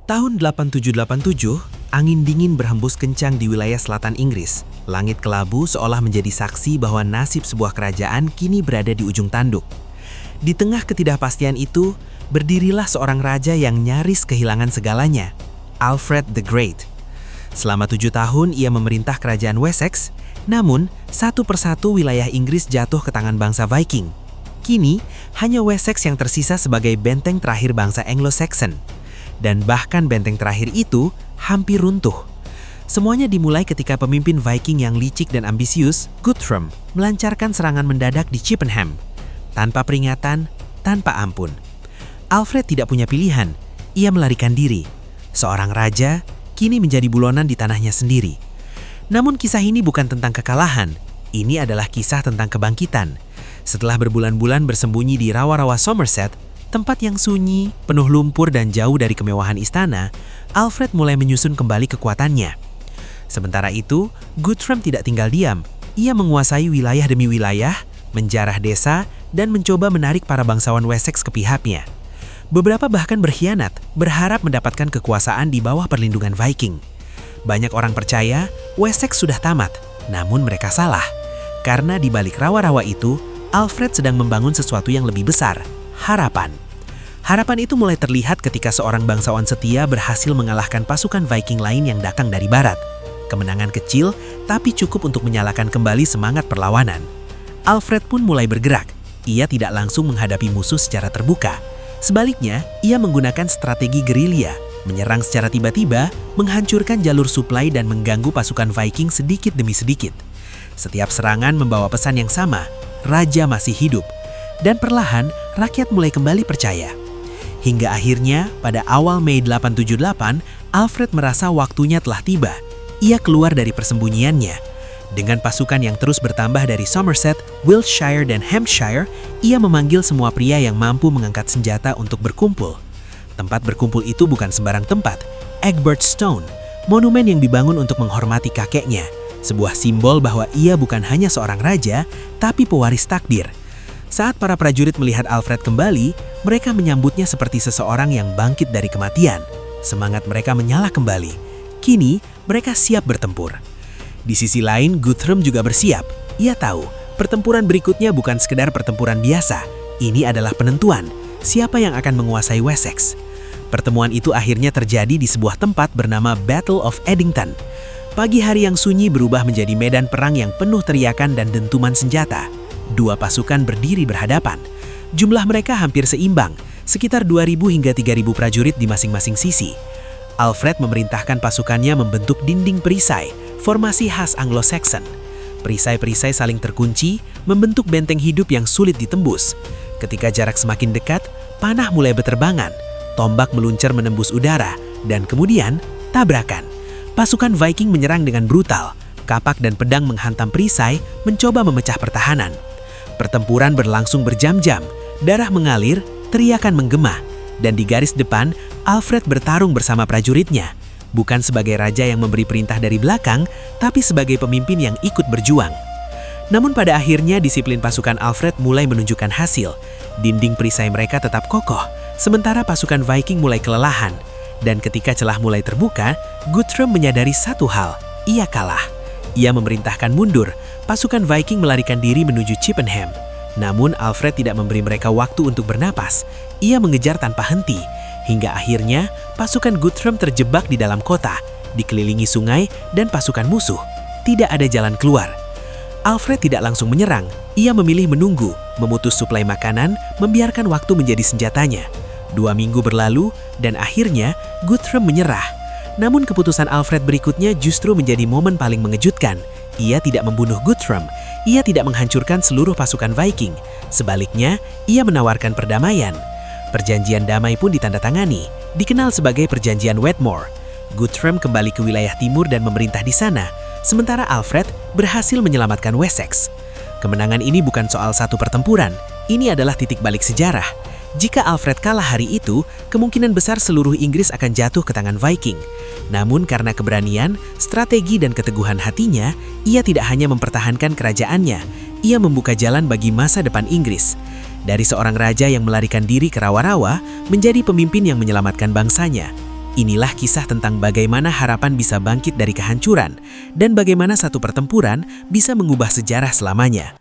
Tahun 8787, angin dingin berhembus kencang di wilayah selatan Inggris. Langit kelabu seolah menjadi saksi bahwa nasib sebuah kerajaan kini berada di ujung tanduk. Di tengah ketidakpastian itu, berdirilah seorang raja yang nyaris kehilangan segalanya, Alfred the Great. Selama 7 tahun ia memerintah kerajaan Wessex, namun satu persatu wilayah Inggris jatuh ke tangan bangsa Viking. Kini, hanya Wessex yang tersisa sebagai benteng terakhir bangsa Anglo-Saxon. Dan bahkan benteng terakhir itu hampir runtuh. Semuanya dimulai ketika pemimpin Viking yang licik dan ambisius, Guthrum, melancarkan serangan mendadak di Chippenham. Tanpa peringatan, tanpa ampun. Alfred tidak punya pilihan, ia melarikan diri. Seorang raja, kini menjadi bulonan di tanahnya sendiri. Namun kisah ini bukan tentang kekalahan, ini adalah kisah tentang kebangkitan. Setelah berbulan-bulan bersembunyi di rawa-rawa Somerset, tempat yang sunyi, penuh lumpur dan jauh dari kemewahan istana, Alfred mulai menyusun kembali kekuatannya. Sementara itu, Guthrum tidak tinggal diam. Ia menguasai wilayah demi wilayah, menjarah desa, dan mencoba menarik para bangsawan Wessex ke pihaknya. Beberapa bahkan berkhianat, berharap mendapatkan kekuasaan di bawah perlindungan Viking. Banyak orang percaya Wessex sudah tamat, namun mereka salah. Karena di balik rawa-rawa itu, Alfred sedang membangun sesuatu yang lebih besar. Harapan. Harapan itu mulai terlihat ketika seorang bangsawan setia berhasil mengalahkan pasukan Viking lain yang datang dari barat. Kemenangan kecil, tapi cukup untuk menyalakan kembali semangat perlawanan. Alfred pun mulai bergerak. Ia tidak langsung menghadapi musuh secara terbuka. Sebaliknya, ia menggunakan strategi gerilya, menyerang secara tiba-tiba, menghancurkan jalur suplai dan mengganggu pasukan Viking sedikit demi sedikit. Setiap serangan membawa pesan yang sama, raja masih hidup. Dan perlahan, rakyat mulai kembali percaya. Hingga akhirnya, pada awal Mei 878, Alfred merasa waktunya telah tiba. Ia keluar dari persembunyiannya. Dengan pasukan yang terus bertambah dari Somerset, Wiltshire, dan Hampshire, ia memanggil semua pria yang mampu mengangkat senjata untuk berkumpul. Tempat berkumpul itu bukan sembarang tempat, Egbert Stone, monumen yang dibangun untuk menghormati kakeknya. Sebuah simbol bahwa ia bukan hanya seorang raja, tapi pewaris takdir. Saat para prajurit melihat Alfred kembali, mereka menyambutnya seperti seseorang yang bangkit dari kematian. Semangat mereka menyala kembali. Kini, mereka siap bertempur. Di sisi lain, Guthrum juga bersiap. Ia tahu, pertempuran berikutnya bukan sekedar pertempuran biasa. Ini adalah penentuan, siapa yang akan menguasai Wessex. Pertemuan itu akhirnya terjadi di sebuah tempat bernama Battle of Edington. Pagi hari yang sunyi berubah menjadi medan perang yang penuh teriakan dan dentuman senjata. Dua pasukan berdiri berhadapan. Jumlah mereka hampir seimbang, sekitar 2.000 hingga 3.000 prajurit di masing-masing sisi. Alfred memerintahkan pasukannya membentuk dinding perisai, formasi khas Anglo-Saxon. Perisai-perisai saling terkunci, membentuk benteng hidup yang sulit ditembus. Ketika jarak semakin dekat, panah mulai berterbangan, tombak meluncur menembus udara, dan kemudian tabrakan. Pasukan Viking menyerang dengan brutal. Kapak dan pedang menghantam perisai, mencoba memecah pertahanan. Pertempuran berlangsung berjam-jam, darah mengalir, teriakan menggema, dan di garis depan, Alfred bertarung bersama prajuritnya, bukan sebagai raja yang memberi perintah dari belakang, tapi sebagai pemimpin yang ikut berjuang. Namun pada akhirnya disiplin pasukan Alfred mulai menunjukkan hasil. Dinding perisai mereka tetap kokoh, sementara pasukan Viking mulai kelelahan. Dan ketika celah mulai terbuka, Guthrum menyadari satu hal, ia kalah. Ia memerintahkan mundur, pasukan Viking melarikan diri menuju Chippenham. Namun Alfred tidak memberi mereka waktu untuk bernapas. Ia mengejar tanpa henti, hingga akhirnya pasukan Guthrum terjebak di dalam kota, dikelilingi sungai dan pasukan musuh. Tidak ada jalan keluar. Alfred tidak langsung menyerang, ia memilih menunggu, memutus suplai makanan, membiarkan waktu menjadi senjatanya. 2 minggu berlalu, dan akhirnya Guthrum menyerah. Namun keputusan Alfred berikutnya justru menjadi momen paling mengejutkan. Ia tidak membunuh Guthrum, ia tidak menghancurkan seluruh pasukan Viking. Sebaliknya, ia menawarkan perdamaian. Perjanjian damai pun ditandatangani, dikenal sebagai Perjanjian Wedmore. Guthrum kembali ke wilayah timur dan memerintah di sana, sementara Alfred berhasil menyelamatkan Wessex. Kemenangan ini bukan soal satu pertempuran, ini adalah titik balik sejarah. Jika Alfred kalah hari itu, kemungkinan besar seluruh Inggris akan jatuh ke tangan Viking. Namun karena keberanian, strategi dan keteguhan hatinya, ia tidak hanya mempertahankan kerajaannya, ia membuka jalan bagi masa depan Inggris. Dari seorang raja yang melarikan diri ke rawa-rawa, menjadi pemimpin yang menyelamatkan bangsanya. Inilah kisah tentang bagaimana harapan bisa bangkit dari kehancuran dan bagaimana satu pertempuran bisa mengubah sejarah selamanya.